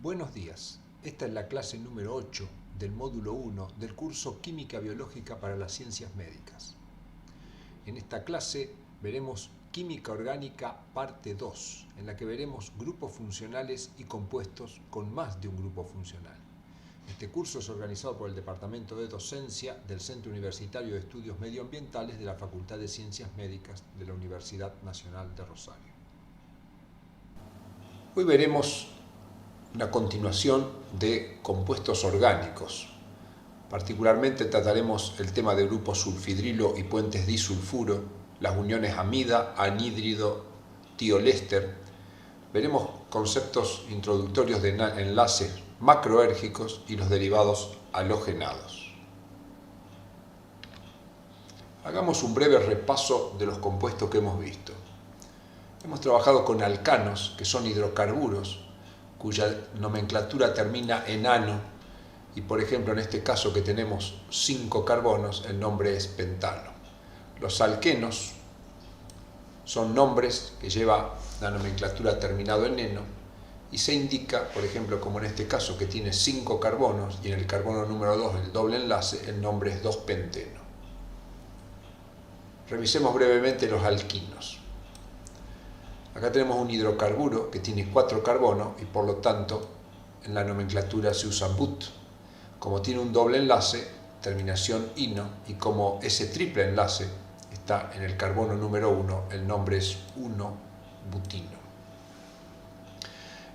Buenos días, esta es la clase número 8 del módulo 1 del curso Química Biológica para las Ciencias Médicas. En esta clase veremos Química Orgánica parte 2, en la que veremos grupos funcionales y compuestos con más de un grupo funcional. Este curso es organizado por el Departamento de Docencia del Centro Universitario de Estudios Medioambientales de la Facultad de Ciencias Médicas de la Universidad Nacional de Rosario. Hoy veremos una continuación de compuestos orgánicos. Particularmente trataremos el tema de grupos sulfidrilo y puentes disulfuro, las uniones amida, anhídrido, tioléster. Veremos conceptos introductorios de enlaces macroérgicos y los derivados halogenados. Hagamos un breve repaso de los compuestos que hemos visto. Hemos trabajado con alcanos, que son hidrocarburos, cuya nomenclatura termina en ano, y por ejemplo en este caso que tenemos 5 carbonos, el nombre es pentano. Los alquenos son nombres que lleva la nomenclatura terminado en eno, y se indica, por ejemplo, como en este caso que tiene 5 carbonos, y en el carbono número 2, el doble enlace, el nombre es 2-penteno. Revisemos brevemente los alquinos. Acá tenemos un hidrocarburo que tiene 4 carbonos y por lo tanto en la nomenclatura se usa but. Como tiene un doble enlace, terminación ino, y como ese triple enlace está en el carbono número 1, el nombre es 1-butino.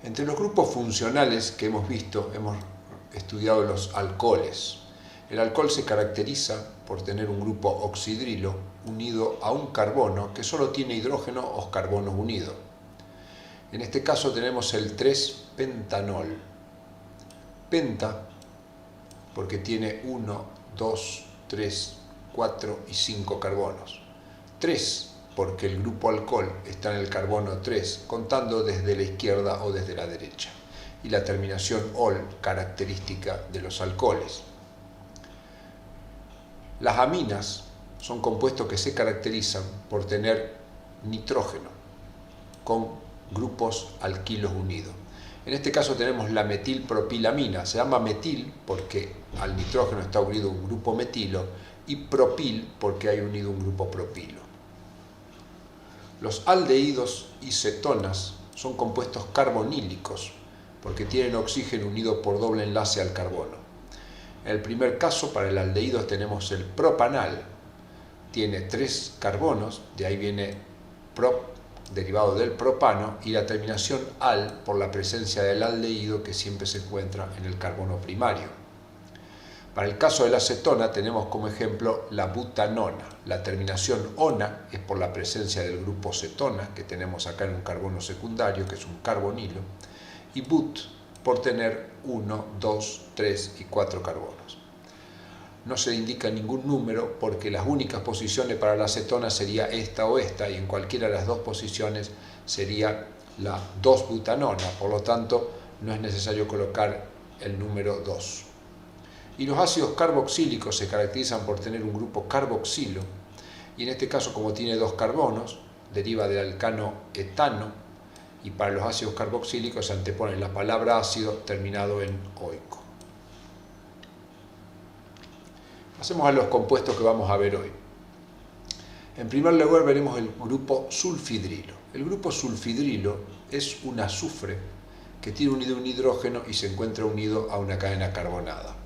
Entre los grupos funcionales que hemos visto, hemos estudiado los alcoholes. El alcohol se caracteriza por tener un grupo oxidrilo unido a un carbono que solo tiene hidrógeno o carbonos unidos. En este caso tenemos el 3-pentanol. Penta porque tiene 1, 2, 3, 4 y 5 carbonos. 3 porque el grupo alcohol está en el carbono 3, contando desde la izquierda o desde la derecha. Y la terminación ol, característica de los alcoholes. Las aminas son compuestos que se caracterizan por tener nitrógeno con grupos alquilos unidos. En este caso tenemos la metilpropilamina. Se llama metil porque al nitrógeno está unido un grupo metilo y propil porque hay unido un grupo propilo. Los aldehídos y cetonas son compuestos carbonílicos porque tienen oxígeno unido por doble enlace al carbono. En el primer caso, para el aldehído tenemos el propanal. Tiene 3 carbonos, de ahí viene prop, derivado del propano, y la terminación al por la presencia del aldehído que siempre se encuentra en el carbono primario. Para el caso de la cetona tenemos como ejemplo la butanona. La terminación ona es por la presencia del grupo cetona, que tenemos acá en un carbono secundario, que es un carbonilo, y but por tener 1, 2, 3 y 4 carbonos. No se indica ningún número porque las únicas posiciones para la cetona sería esta o esta, y en cualquiera de las dos posiciones sería la 2-butanona, por lo tanto no es necesario colocar el número 2. Y los ácidos carboxílicos se caracterizan por tener un grupo carboxilo, y en este caso, como tiene 2 carbonos, deriva del alcano etano, y para los ácidos carboxílicos se antepone la palabra ácido terminado en oico. Pasemos a los compuestos que vamos a ver hoy. En primer lugar veremos el grupo sulfidrilo. El grupo sulfidrilo es un azufre que tiene unido un hidrógeno y se encuentra unido a una cadena carbonada.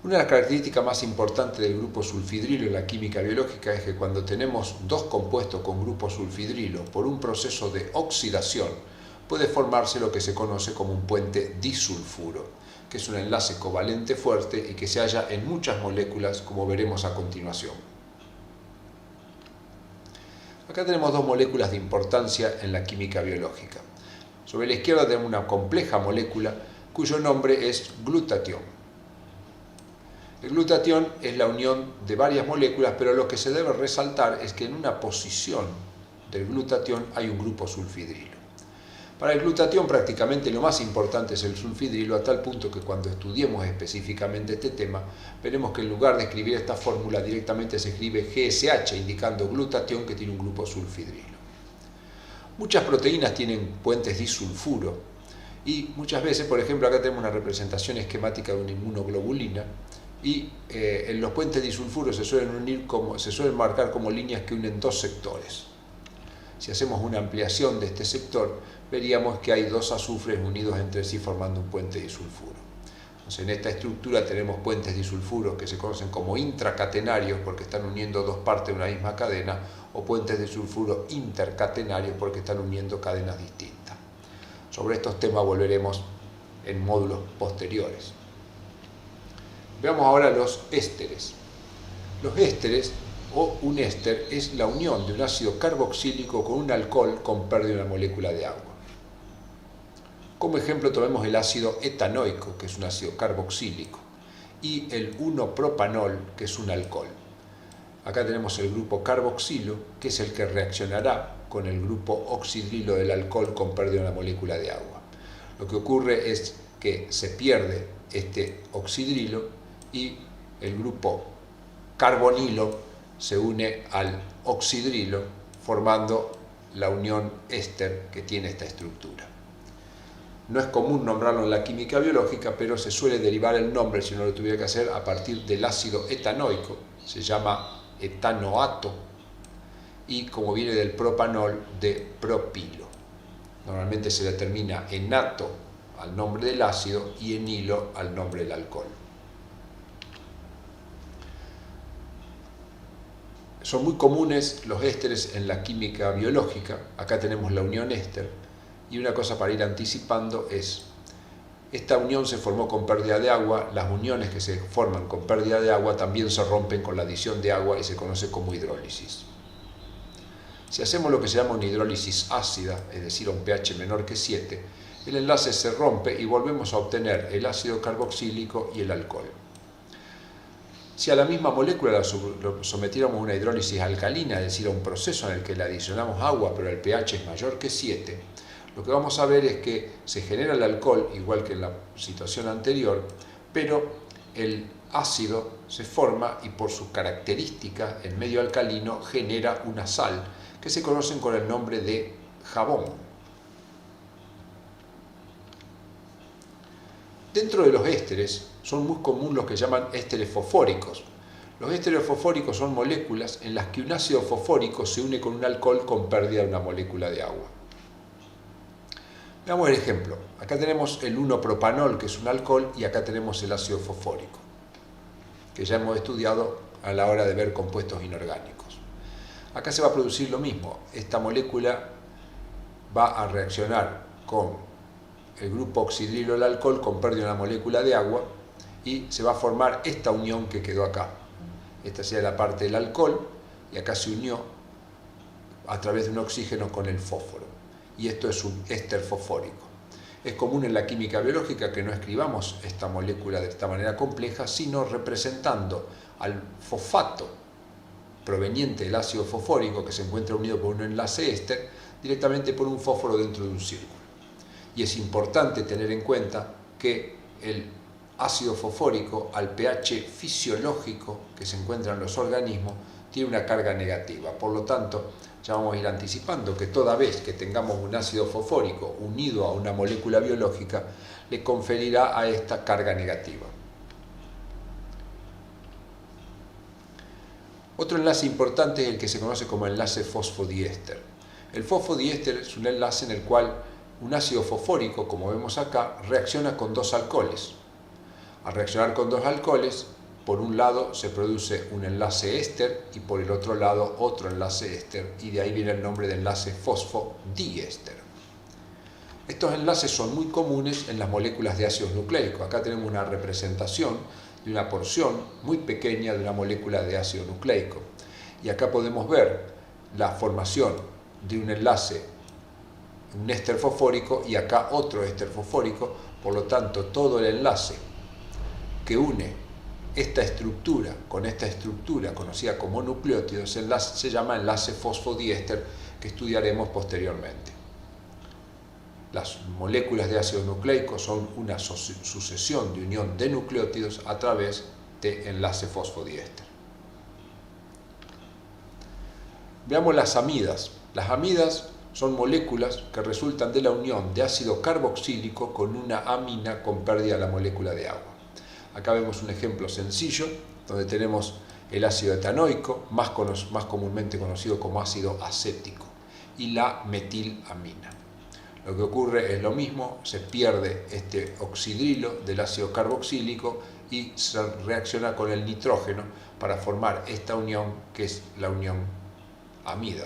Una de las características más importantes del grupo sulfidrilo en la química biológica es que cuando tenemos dos compuestos con grupo sulfidrilo, por un proceso de oxidación, puede formarse lo que se conoce como un puente disulfuro, que es un enlace covalente fuerte y que se halla en muchas moléculas, como veremos a continuación. Acá tenemos 2 moléculas de importancia en la química biológica. Sobre la izquierda tenemos una compleja molécula cuyo nombre es glutatión. El glutatión es la unión de varias moléculas, pero lo que se debe resaltar es que en una posición del glutatión hay un grupo sulfidrilo. Para el glutatión prácticamente lo más importante es el sulfidrilo, a tal punto que cuando estudiemos específicamente este tema, veremos que en lugar de escribir esta fórmula directamente se escribe GSH, indicando glutatión que tiene un grupo sulfidrilo. Muchas proteínas tienen puentes disulfuro, Y muchas veces, por ejemplo, acá tenemos una representación esquemática de una inmunoglobulina, y en los puentes disulfuros se suelen marcar como líneas que unen dos sectores. Si hacemos una ampliación de este sector, veríamos que hay dos azufres unidos entre sí formando un puente disulfuro. Entonces, en esta estructura tenemos puentes disulfuros que se conocen como intracatenarios porque están uniendo dos partes de una misma cadena, o puentes disulfuros intercatenarios porque están uniendo cadenas distintas. Sobre estos temas volveremos en módulos posteriores. Veamos ahora los ésteres. Los ésteres, o un éster, es la unión de un ácido carboxílico con un alcohol con pérdida de una molécula de agua. Como ejemplo tomemos el ácido etanoico, que es un ácido carboxílico, y el 1-propanol, que es un alcohol. Acá tenemos el grupo carboxilo, que es el que reaccionará con el grupo oxidrilo del alcohol con pérdida de una molécula de agua. Lo que ocurre es que se pierde este oxidrilo y el grupo carbonilo se une al oxidrilo formando la unión éster que tiene esta estructura. No es común nombrarlo en la química biológica, pero se suele derivar el nombre, si no lo tuviera que hacer, a partir del ácido etanoico. Se llama etanoato, y como viene del propanol, de propilo. Normalmente se determina enato al nombre del ácido y enilo al nombre del alcohol. Son muy comunes los ésteres en la química biológica. Acá tenemos la unión éster, y una cosa para ir anticipando es: esta unión se formó con pérdida de agua. Las uniones que se forman con pérdida de agua también se rompen con la adición de agua y se conoce como hidrólisis. Si hacemos lo que se llama una hidrólisis ácida, es decir, a un pH menor que 7, el enlace se rompe y volvemos a obtener el ácido carboxílico y el alcohol. Si a la misma molécula la sometiéramos a una hidrólisis alcalina, es decir, a un proceso en el que le adicionamos agua pero el pH es mayor que 7, lo que vamos a ver es que se genera el alcohol, igual que en la situación anterior, pero el ácido se forma y por sus características en medio alcalino genera una sal que se conocen con el nombre de jabón. Dentro de los ésteres son muy comunes los que llaman ésteres fosfóricos. Los ésteres fosfóricos son moléculas en las que un ácido fosfórico se une con un alcohol con pérdida de una molécula de agua. Veamos el ejemplo. Acá tenemos el 1-propanol, que es un alcohol, y acá tenemos el ácido fosfórico, que ya hemos estudiado a la hora de ver compuestos inorgánicos. Acá se va a producir lo mismo. Esta molécula va a reaccionar con el grupo oxidrilo del alcohol con pérdida de una molécula de agua y se va a formar esta unión que quedó acá. Esta sería la parte del alcohol y acá se unió a través de un oxígeno con el fósforo. Y esto es un éster fosfórico. Es común en la química biológica que no escribamos esta molécula de esta manera compleja, sino representando al fosfato proveniente del ácido fosfórico que se encuentra unido por un enlace éster directamente por un fósforo dentro de un círculo. Y es importante tener en cuenta que el ácido fosfórico al pH fisiológico que se encuentra en los organismos tiene una carga negativa. Por lo tanto, ya vamos a ir anticipando que toda vez que tengamos un ácido fosfórico unido a una molécula biológica, le conferirá a esta carga negativa. Otro enlace importante es el que se conoce como enlace fosfodiéster. El fosfodiéster es un enlace en el cual un ácido fosfórico, como vemos acá, reacciona con dos alcoholes. Al reaccionar con dos alcoholes, por un lado se produce un enlace éster y por el otro lado otro enlace éster, y de ahí viene el nombre de enlace fosfodiéster. Estos enlaces son muy comunes en las moléculas de ácidos nucleicos. Acá tenemos una representación de una porción muy pequeña de una molécula de ácido nucleico. Y acá podemos ver la formación de un enlace, un éster fosfórico, y acá otro éster fosfórico. Por lo tanto, todo el enlace que une esta estructura con esta estructura conocida como nucleótido se llama enlace fosfodiéster, que estudiaremos posteriormente. Las moléculas de ácido nucleico son una sucesión de unión de nucleótidos a través de enlace fosfodiéster. Veamos las amidas. Las amidas son moléculas que resultan de la unión de ácido carboxílico con una amina con pérdida de la molécula de agua. Acá vemos un ejemplo sencillo donde tenemos el ácido etanoico, más comúnmente conocido como ácido acético, y la metilamina. Lo que ocurre es lo mismo, se pierde este oxidrilo del ácido carboxílico y se reacciona con el nitrógeno para formar esta unión que es la unión amida.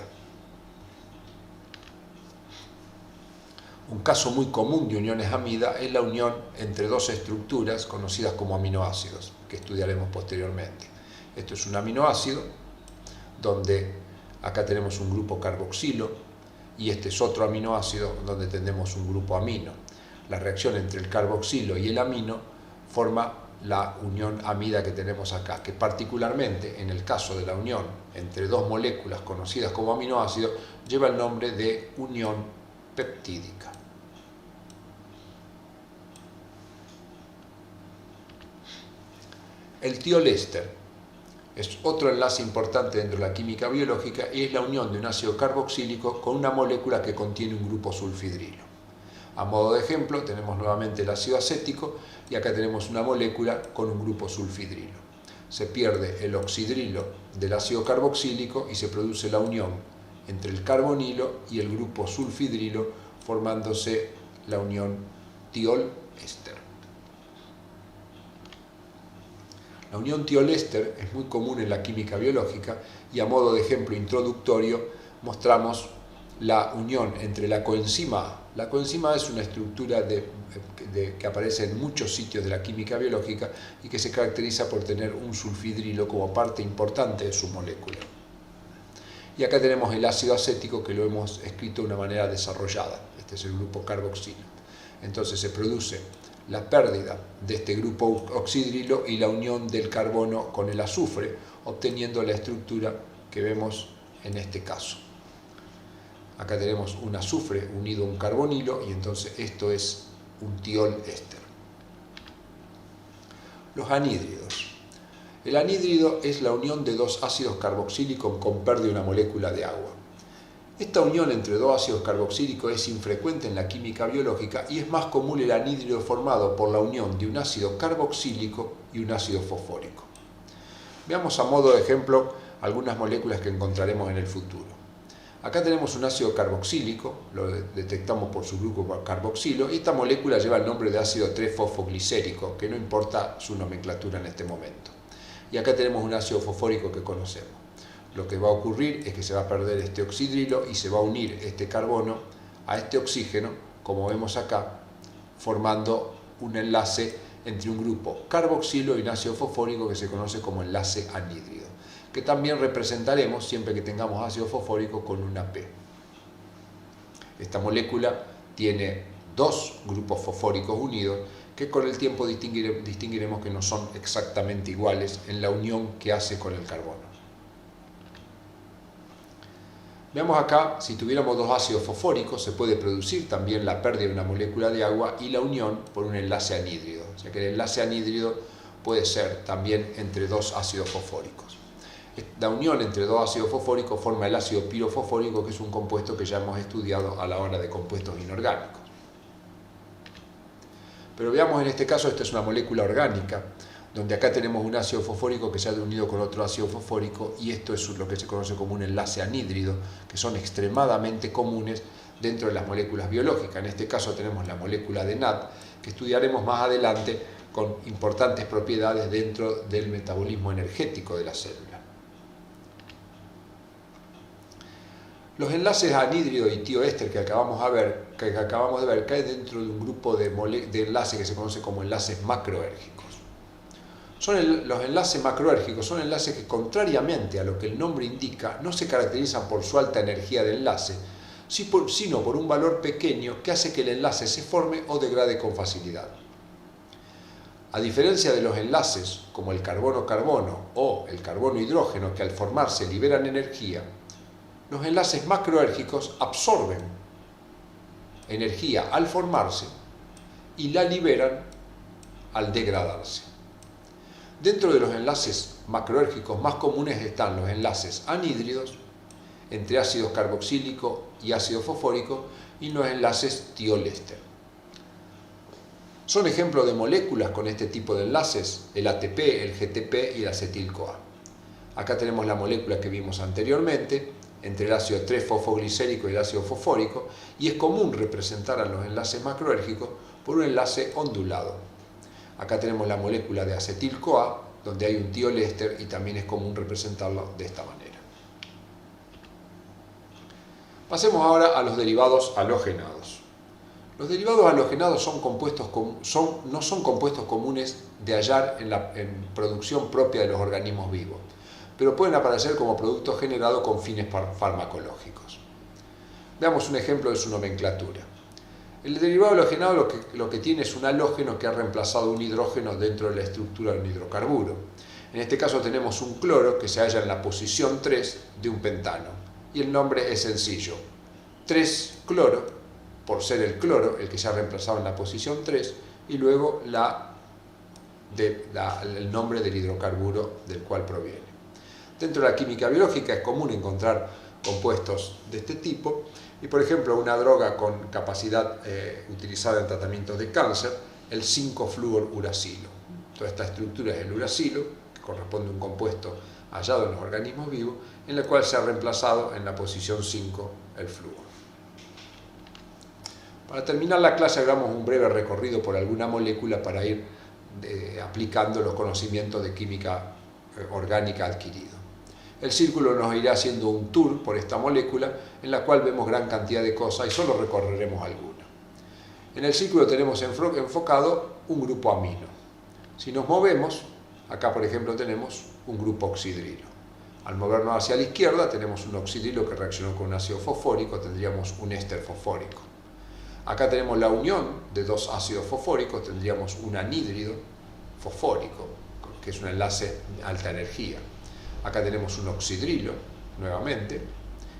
Un caso muy común de uniones amida es la unión entre dos estructuras conocidas como aminoácidos, que estudiaremos posteriormente. Esto es un aminoácido donde acá tenemos un grupo carboxilo y este es otro aminoácido donde tenemos un grupo amino. La reacción entre el carboxilo y el amino forma la unión amida que tenemos acá, que particularmente en el caso de la unión entre dos moléculas conocidas como aminoácidos lleva el nombre de unión peptídica. El tiol éster es otro enlace importante dentro de la química biológica y es la unión de un ácido carboxílico con una molécula que contiene un grupo sulfidrilo. A modo de ejemplo tenemos nuevamente el ácido acético y acá tenemos una molécula con un grupo sulfidrilo. Se pierde el oxidrilo del ácido carboxílico y se produce la unión entre el carbonilo y el grupo sulfidrilo formándose la unión tiol-éster. La unión tiol-éster es muy común en la química biológica y a modo de ejemplo introductorio mostramos la unión entre la coenzima A. La coenzima A es una estructura que aparece en muchos sitios de la química biológica y que se caracteriza por tener un sulfidrilo como parte importante de su molécula. Y acá tenemos el ácido acético que lo hemos escrito de una manera desarrollada. Este es el grupo carboxilo. Entonces se produce la pérdida de este grupo oxidrilo y la unión del carbono con el azufre, obteniendo la estructura que vemos en este caso. Acá tenemos un azufre unido a un carbonilo y entonces esto es un tiol éster. Los anhídridos. El anhídrido es la unión de dos ácidos carboxílicos con pérdida de una molécula de agua. Esta unión entre dos ácidos carboxílicos es infrecuente en la química biológica y es más común el anhídrido formado por la unión de un ácido carboxílico y un ácido fosfórico. Veamos a modo de ejemplo algunas moléculas que encontraremos en el futuro. Acá tenemos un ácido carboxílico, lo detectamos por su grupo carboxilo, y esta molécula lleva el nombre de ácido 3-fosfoglicérico, que no importa su nomenclatura en este momento. Y acá tenemos un ácido fosfórico que conocemos. Lo que va a ocurrir es que se va a perder este oxidrilo y se va a unir este carbono a este oxígeno, como vemos acá, formando un enlace entre un grupo carboxilo y un ácido fosfórico que se conoce como enlace anhídrido, que también representaremos siempre que tengamos ácido fosfórico con una P. Esta molécula tiene dos grupos fosfóricos unidos que con el tiempo distinguiremos que no son exactamente iguales en la unión que hace con el carbono. Veamos acá, si tuviéramos dos ácidos fosfóricos, se puede producir también la pérdida de una molécula de agua y la unión por un enlace anhídrido. O sea que el enlace anhídrido puede ser también entre dos ácidos fosfóricos. La unión entre dos ácidos fosfóricos forma el ácido pirofosfórico, que es un compuesto que ya hemos estudiado a la hora de compuestos inorgánicos. Pero veamos en este caso, esta es una molécula orgánica, donde acá tenemos un ácido fosfórico que se ha unido con otro ácido fosfórico y esto es lo que se conoce como un enlace anhídrido, que son extremadamente comunes dentro de las moléculas biológicas. En este caso tenemos la molécula de NAD, que estudiaremos más adelante con importantes propiedades dentro del metabolismo energético de la célula. Los enlaces anhídrido y tioéster que acabamos de ver caen dentro de un grupo de enlaces que se conoce como enlaces macroérgicos. Los enlaces macroérgicos son enlaces que, contrariamente a lo que el nombre indica, no se caracterizan por su alta energía de enlace, sino por un valor pequeño que hace que el enlace se forme o degrade con facilidad. A diferencia de los enlaces como el carbono-carbono o el carbono-hidrógeno, que al formarse liberan energía, los enlaces macroérgicos absorben energía al formarse y la liberan al degradarse. Dentro de los enlaces macroérgicos más comunes están los enlaces anhídridos entre ácido carboxílico y ácido fosfórico y los enlaces tiol-éster. Son ejemplos de moléculas con este tipo de enlaces, el ATP, el GTP y el acetil-CoA. Acá tenemos la molécula que vimos anteriormente, entre el ácido 3-fosfoglicérico y el ácido fosfórico, y es común representar a los enlaces macroérgicos por un enlace ondulado. Acá tenemos la molécula de acetil-CoA, donde hay un tiol-éster y también es común representarlo de esta manera. Pasemos ahora a los derivados halogenados. Los derivados halogenados no son compuestos comunes de hallar en producción propia de los organismos vivos, pero pueden aparecer como productos generados con fines farmacológicos. Veamos un ejemplo de su nomenclatura. El derivado halogenado lo que tiene es un halógeno que ha reemplazado un hidrógeno dentro de la estructura de un hidrocarburo. En este caso tenemos un cloro que se halla en la posición 3 de un pentano, y el nombre es sencillo, 3-cloro, por ser el cloro el que se ha reemplazado en la posición 3, y luego el nombre del hidrocarburo del cual proviene. Dentro de la química biológica es común encontrar compuestos de este tipo, y por ejemplo una droga con capacidad utilizada en tratamientos de cáncer, el 5-fluoruracilo. Toda esta estructura es el uracilo, que corresponde a un compuesto hallado en los organismos vivos, en el cual se ha reemplazado en la posición 5 el flúor. Para terminar la clase hagamos un breve recorrido por alguna molécula para ir aplicando los conocimientos de química orgánica adquiridos. El círculo nos irá haciendo un tour por esta molécula, en la cual vemos gran cantidad de cosas y solo recorreremos algunas. En el círculo tenemos enfocado un grupo amino. Si nos movemos, acá por ejemplo tenemos un grupo oxidrilo. Al movernos hacia la izquierda tenemos un oxidrilo que reaccionó con un ácido fosfórico, tendríamos un éster fosfórico. Acá tenemos la unión de dos ácidos fosfóricos, tendríamos un anhídrido fosfórico, que es un enlace de alta energía. Acá tenemos un oxidrilo, nuevamente,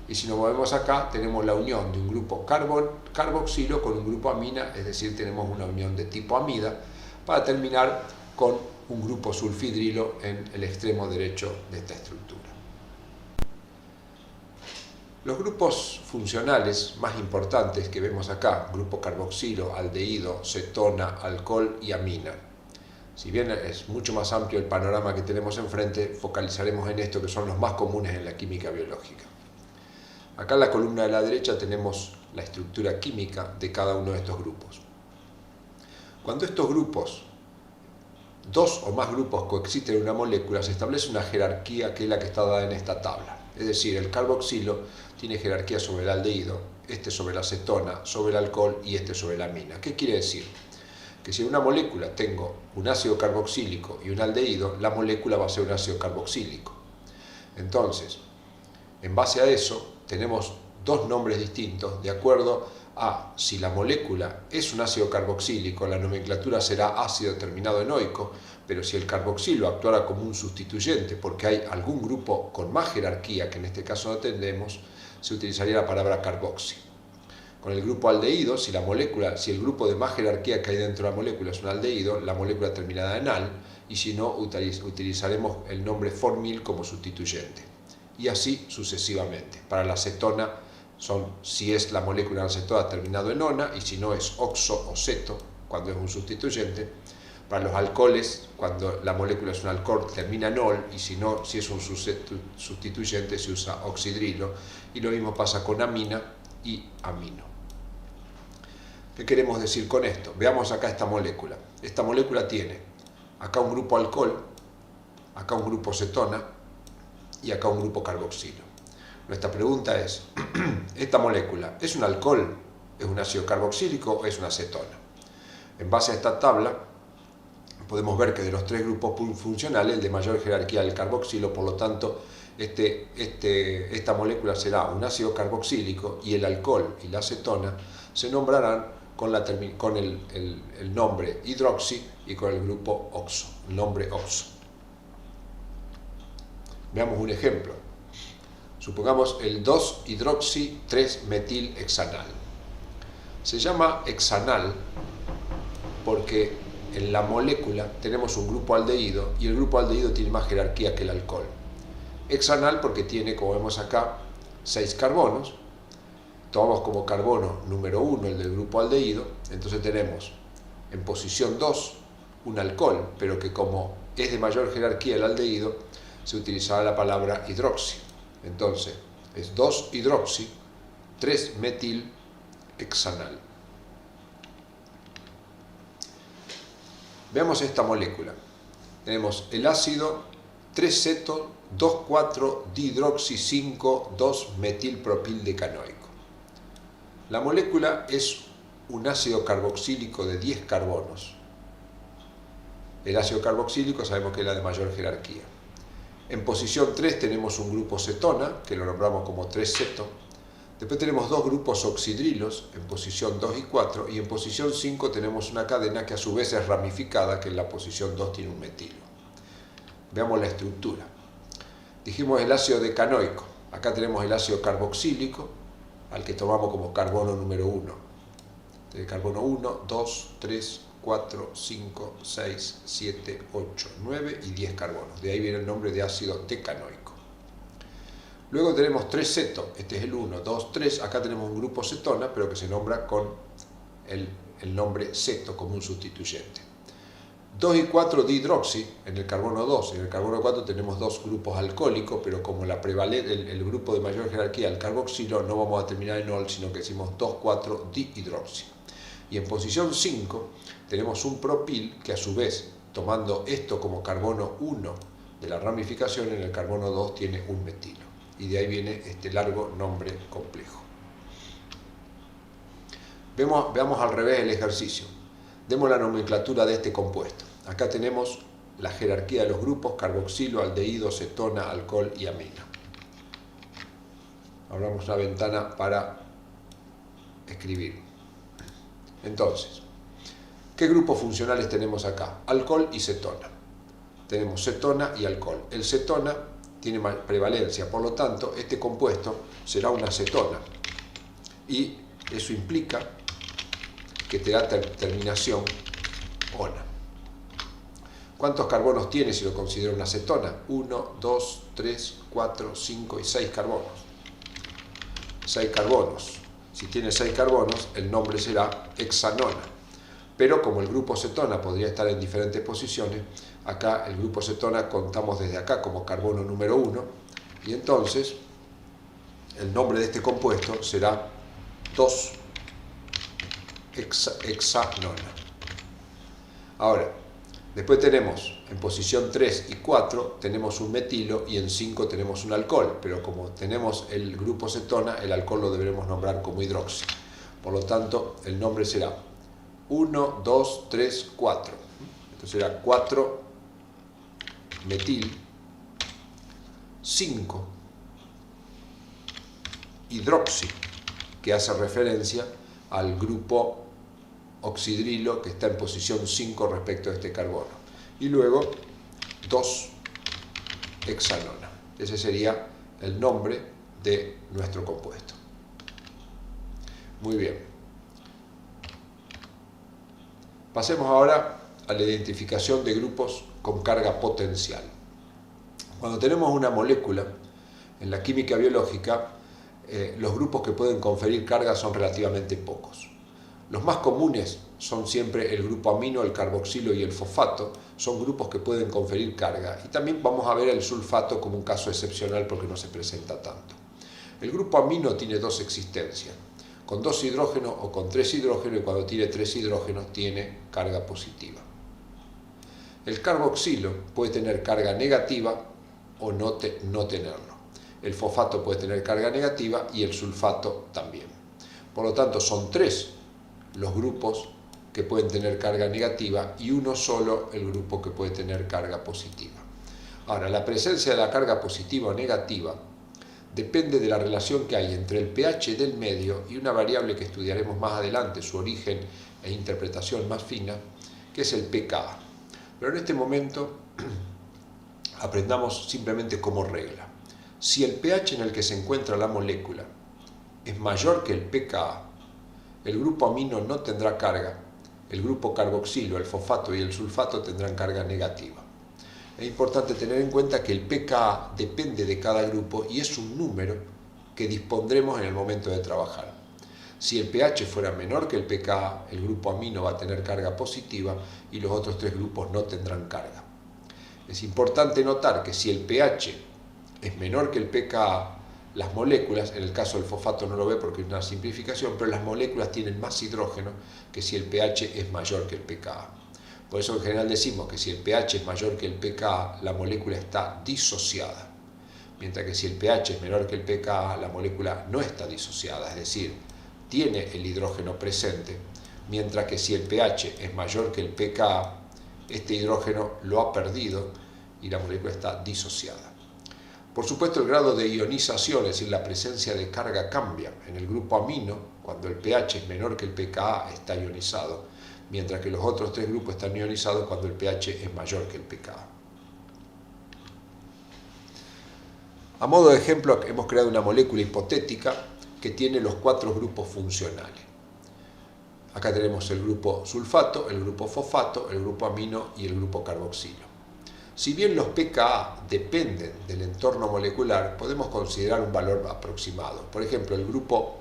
y si nos movemos acá tenemos la unión de un grupo carboxilo con un grupo amina, es decir, tenemos una unión de tipo amida, para terminar con un grupo sulfidrilo en el extremo derecho de esta estructura. Los grupos funcionales más importantes que vemos acá, grupo carboxilo, aldehído, cetona, alcohol y amina. Si bien es mucho más amplio el panorama que tenemos enfrente, focalizaremos en esto que son los más comunes en la química biológica. Acá en la columna de la derecha tenemos la estructura química de cada uno de estos grupos. Cuando estos grupos, dos o más grupos coexisten en una molécula, se establece una jerarquía que es la que está dada en esta tabla. Es decir, el carboxilo tiene jerarquía sobre el aldehído, este sobre la cetona, sobre el alcohol y este sobre la amina. ¿Qué quiere decir? Que si en una molécula tengo un ácido carboxílico y un aldehído, la molécula va a ser un ácido carboxílico. Entonces, en base a eso, tenemos dos nombres distintos de acuerdo a si la molécula es un ácido carboxílico, la nomenclatura será ácido terminado en oico, pero si el carboxilo actuara como un sustituyente porque hay algún grupo con más jerarquía, que en este caso no tendremos, se utilizaría la palabra carboxi. Con el grupo aldehído, si el grupo de más jerarquía que hay dentro de la molécula es un aldehído, la molécula terminada en al, y si no, utilizaremos el nombre formil como sustituyente. Y así sucesivamente. Para la cetona, si es la molécula de acetona terminado en ona, y si no es oxo o ceto, cuando es un sustituyente. Para los alcoholes, cuando la molécula es un alcohol, termina en ol, y si no, si es un sustituyente, se usa oxidrilo. Y lo mismo pasa con amina y amino. ¿Qué queremos decir con esto? Veamos acá esta molécula. Esta molécula tiene acá un grupo alcohol, acá un grupo cetona y acá un grupo carboxilo. Nuestra pregunta es, ¿esta molécula es un alcohol, es un ácido carboxílico o es una cetona? En base a esta tabla podemos ver que de los tres grupos funcionales, el de mayor jerarquía es el carboxilo, por lo tanto esta molécula será un ácido carboxílico, y el alcohol y la cetona se nombrarán con el nombre hidroxi y con el grupo oxo, el nombre oxo. Veamos un ejemplo. Supongamos el 2-hidroxi-3-metilhexanal. Se llama hexanal porque en la molécula tenemos un grupo aldehído y el grupo aldehído tiene más jerarquía que el alcohol. Hexanal porque tiene, como vemos acá, 6 carbonos. Tomamos como carbono número 1 el del grupo aldehído, entonces tenemos en posición 2 un alcohol, pero que como es de mayor jerarquía el aldehído, se utilizará la palabra hidroxi. Entonces es 2-hidroxi, 3-metil-hexanal. Veamos esta molécula. Tenemos el ácido 3-ceto 2,4-dihidroxi-5,2-metilpropildecanoico. La molécula es un ácido carboxílico de 10 carbonos. El ácido carboxílico sabemos que es la de mayor jerarquía. En posición 3 tenemos un grupo cetona, que lo nombramos como 3-ceto. Después tenemos dos grupos oxidrilos en posición 2 y 4, y en posición 5 tenemos una cadena que a su vez es ramificada, que en la posición 2 tiene un metilo. Veamos la estructura. Dijimos el ácido decanoico. Acá tenemos el ácido carboxílico, al que tomamos como carbono número 1. El carbono 1, 2, 3, 4, 5, 6, 7, 8, 9 y 10 carbonos. De ahí viene el nombre de ácido decanoico. Luego tenemos 3-ceto, este es el 1, 2, 3. Acá tenemos un grupo cetona, pero que se nombra con el nombre ceto como un sustituyente. 2 y 4 dihidroxi en el carbono 2. En el carbono 4 tenemos dos grupos alcohólicos, pero como el grupo de mayor jerarquía, el carboxilo, no vamos a terminar en ol, sino que decimos 2,4 dihidroxi. Y en posición 5 tenemos un propil que a su vez, tomando esto como carbono 1 de la ramificación, en el carbono 2 tiene un metilo. Y de ahí viene este largo nombre complejo. Veamos al revés el ejercicio. Demos la nomenclatura de este compuesto. Acá tenemos la jerarquía de los grupos: carboxilo, aldehído, cetona, alcohol y amina. Abramos una ventana para escribir. Entonces, ¿qué grupos funcionales tenemos acá? Alcohol y cetona. Tenemos cetona y alcohol. El cetona tiene prevalencia, por lo tanto, este compuesto será una cetona. Y eso implica que te da terminación ona. ¿Cuántos carbonos tiene si lo considero una cetona? 1, 2, 3, 4, 5 y 6 carbonos. 6 carbonos. Si tiene 6 carbonos, el nombre será hexanona. Pero como el grupo cetona podría estar en diferentes posiciones, acá el grupo cetona contamos desde acá como carbono número 1, y entonces el nombre de este compuesto será 2-hexanona. Ahora, después tenemos en posición 3 y 4 tenemos un metilo y en 5 tenemos un alcohol, pero como tenemos el grupo cetona, el alcohol lo deberemos nombrar como hidroxi. Por lo tanto, el nombre será 1, 2, 3, 4. Esto será 4 metil, 5 hidroxi, que hace referencia al grupo oxidrilo que está en posición 5 respecto a este carbono. Y luego 2-hexanona. Ese sería el nombre de nuestro compuesto. Muy bien. Pasemos ahora a la identificación de grupos con carga potencial. Cuando tenemos una molécula, en la química biológica, los grupos que pueden conferir carga son relativamente pocos. Los más comunes son siempre el grupo amino, el carboxilo y el fosfato, son grupos que pueden conferir carga. Y también vamos a ver el sulfato como un caso excepcional porque no se presenta tanto. El grupo amino tiene dos existencias, con 2 hidrógenos o con 3 hidrógenos, y cuando tiene 3 hidrógenos tiene carga positiva. El carboxilo puede tener carga negativa o no tenerlo. El fosfato puede tener carga negativa y el sulfato también. Por lo tanto, son 3 los grupos que pueden tener carga negativa y uno solo el grupo que puede tener carga positiva. Ahora, la presencia de la carga positiva o negativa depende de la relación que hay entre el pH del medio y una variable que estudiaremos más adelante, su origen e interpretación más fina, que es el pKa. Pero en este momento aprendamos simplemente como regla. Si el pH en el que se encuentra la molécula es mayor que el pKa, el grupo amino no tendrá carga, el grupo carboxilo, el fosfato y el sulfato tendrán carga negativa. Es importante tener en cuenta que el pKa depende de cada grupo y es un número que dispondremos en el momento de trabajar. Si el pH fuera menor que el pKa, el grupo amino va a tener carga positiva y los otros tres grupos no tendrán carga. Es importante notar que si el pH es menor que el pKa, las moléculas, en el caso del fosfato no lo ve porque es una simplificación, pero las moléculas tienen más hidrógeno que si el pH es mayor que el pKa. Por eso en general decimos que si el pH es mayor que el pKa, la molécula está disociada. Mientras que si el pH es menor que el pKa, la molécula no está disociada, es decir, tiene el hidrógeno presente, mientras que si el pH es mayor que el pKa, este hidrógeno lo ha perdido y la molécula está disociada. Por supuesto, el grado de ionización, es decir, la presencia de carga, cambia. En el grupo amino, cuando el pH es menor que el pKa, está ionizado, mientras que los otros tres grupos están ionizados cuando el pH es mayor que el pKa. A modo de ejemplo, hemos creado una molécula hipotética que tiene los 4 grupos funcionales. Acá tenemos el grupo sulfato, el grupo fosfato, el grupo amino y el grupo carboxilo. Si bien los pKa dependen del entorno molecular, podemos considerar un valor aproximado. Por ejemplo, el grupo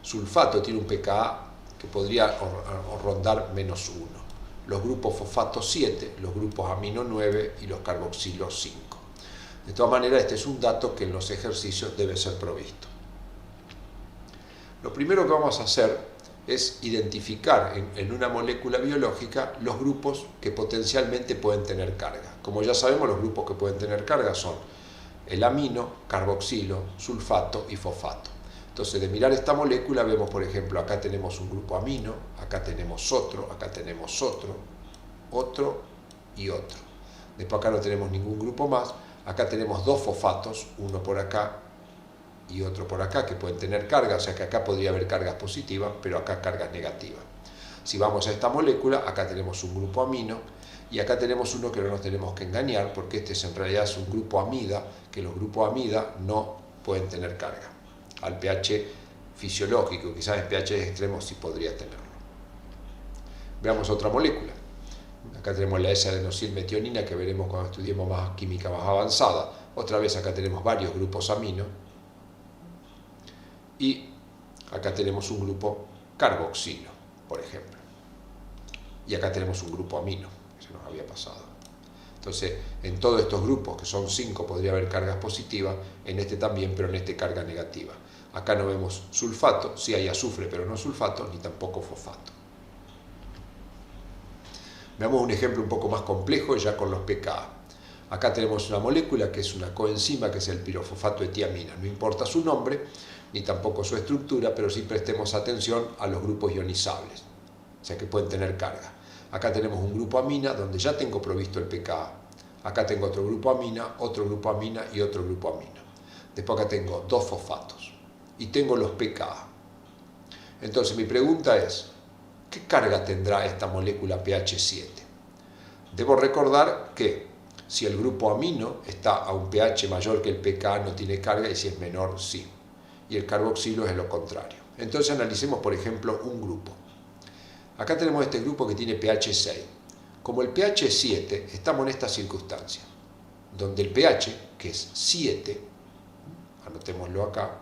sulfato tiene un pKa que podría rondar menos 1. Los grupos fosfato 7, los grupos amino 9 y los carboxilos 5. De todas maneras, este es un dato que en los ejercicios debe ser provisto. Lo primero que vamos a hacer es identificar en una molécula biológica los grupos que potencialmente pueden tener carga. Como ya sabemos, los grupos que pueden tener carga son el amino, carboxilo, sulfato y fosfato. Entonces, de mirar esta molécula, vemos, por ejemplo, acá tenemos un grupo amino, acá tenemos otro, acá tenemos otro y otro. Después acá no tenemos ningún grupo más. Acá tenemos 2 fosfatos, uno por acá y otro por acá, que pueden tener carga, o sea que acá podría haber cargas positivas, pero acá cargas negativas. Si vamos a esta molécula, acá tenemos un grupo amino y acá tenemos uno que no nos tenemos que engañar, porque este en realidad es un grupo amida, que los grupos amida no pueden tener carga. Al pH fisiológico, quizás en pH extremos sí podría tenerlo. Veamos otra molécula. Acá tenemos la S-adenosilmetionina, que veremos cuando estudiemos más química más avanzada. Otra vez acá tenemos varios grupos amino. Y acá tenemos un grupo carboxilo, por ejemplo. Y acá tenemos un grupo amino, que se nos había pasado. Entonces, en todos estos grupos, que son 5, podría haber cargas positivas, en este también, pero en este carga negativa. Acá no vemos sulfato, sí hay azufre, pero no sulfato, ni tampoco fosfato. Veamos un ejemplo un poco más complejo ya con los pKa. Acá tenemos una molécula que es una coenzima, que es el pirofosfato de tiamina. No importa su nombre, ni tampoco su estructura, pero sí prestemos atención a los grupos ionizables, o sea que pueden tener carga. Acá tenemos un grupo amina donde ya tengo provisto el pKa. Acá tengo otro grupo amina y otro grupo amina. Después acá tengo 2 fosfatos y tengo los pKa. Entonces mi pregunta es, ¿qué carga tendrá esta molécula pH 7? Debo recordar que si el grupo amino está a un pH mayor que el pKa no tiene carga y si es menor sí. Y el carboxilo es lo contrario. Entonces analicemos, por ejemplo, un grupo. Acá tenemos este grupo que tiene pH 6. Como el pH es 7, estamos en esta circunstancia, donde el pH, que es 7, anotémoslo acá,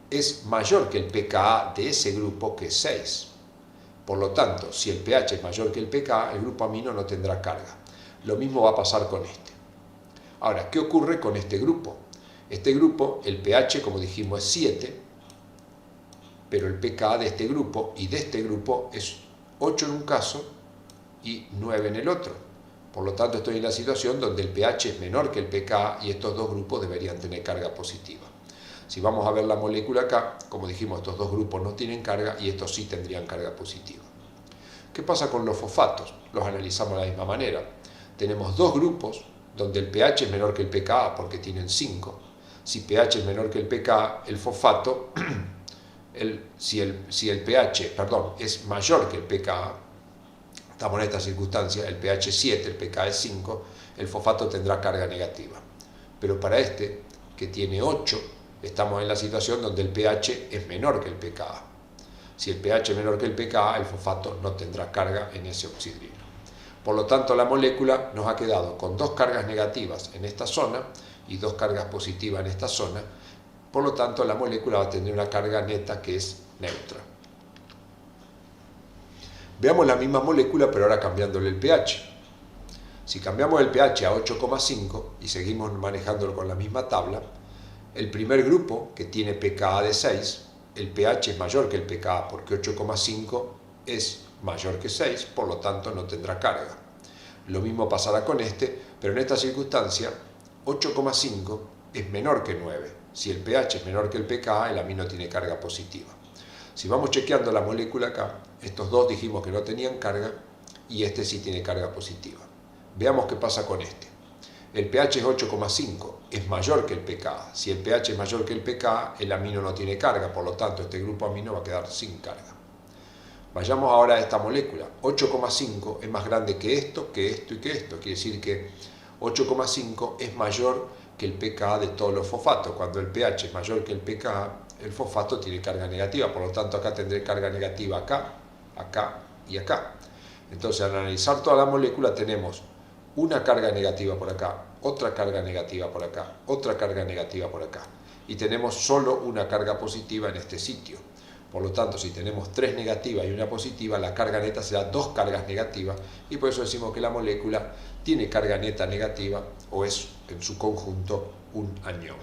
es mayor que el pKa de ese grupo, que es 6. Por lo tanto, si el pH es mayor que el pKa, el grupo amino no tendrá carga. Lo mismo va a pasar con este. Ahora, ¿qué ocurre con este grupo? Este grupo, el pH, como dijimos, es 7, pero el pKa de este grupo y de este grupo es 8 en un caso y 9 en el otro. Por lo tanto, estoy en la situación donde el pH es menor que el pKa y estos dos grupos deberían tener carga positiva. Si vamos a ver la molécula acá, como dijimos, estos dos grupos no tienen carga y estos sí tendrían carga positiva. ¿Qué pasa con los fosfatos? Los analizamos de la misma manera. Tenemos 2 grupos donde el pH es menor que el pKa porque tienen 5. Si pH es menor que el pKa, el fosfato, si el pH es mayor que el pKa, estamos en esta circunstancia, el pH es 7, el pKa es 5, el fosfato tendrá carga negativa. Pero para este, que tiene 8, estamos en la situación donde el pH es menor que el pKa. Si el pH es menor que el pKa, el fosfato no tendrá carga en ese oxidrilo. Por lo tanto, la molécula nos ha quedado con 2 cargas negativas en esta zona y 2 cargas positivas en esta zona. Por lo tanto, la molécula va a tener una carga neta que es neutra. Veamos la misma molécula, pero ahora cambiándole el pH. Si cambiamos el pH a 8,5 y seguimos manejándolo con la misma tabla, el primer grupo, que tiene pKa de 6, el pH es mayor que el pKa porque 8,5 es mayor que 6, por lo tanto no tendrá carga. Lo mismo pasará con este, pero en esta circunstancia 8,5 es menor que 9. Si el pH es menor que el pKa, el amino tiene carga positiva. Si vamos chequeando la molécula acá, estos dos dijimos que no tenían carga y este sí tiene carga positiva. Veamos qué pasa con este. El pH es 8,5, es mayor que el pKa. Si el pH es mayor que el pKa, el amino no tiene carga, por lo tanto este grupo amino va a quedar sin carga. Vayamos ahora a esta molécula. 8,5 es más grande que esto y que esto. Quiere decir que 8,5 es mayor que el pKa de todos los fosfatos. Cuando el pH es mayor que el pKa, el fosfato tiene carga negativa. Por lo tanto, acá tendré carga negativa acá, acá y acá. Entonces, al analizar toda la molécula, tenemos una carga negativa por acá, otra carga negativa por acá, otra carga negativa por acá. Y tenemos solo una carga positiva en este sitio. Por lo tanto, si tenemos 3 negativas y una positiva, la carga neta será 2 cargas negativas y por eso decimos que la molécula tiene carga neta negativa o es en su conjunto un anión.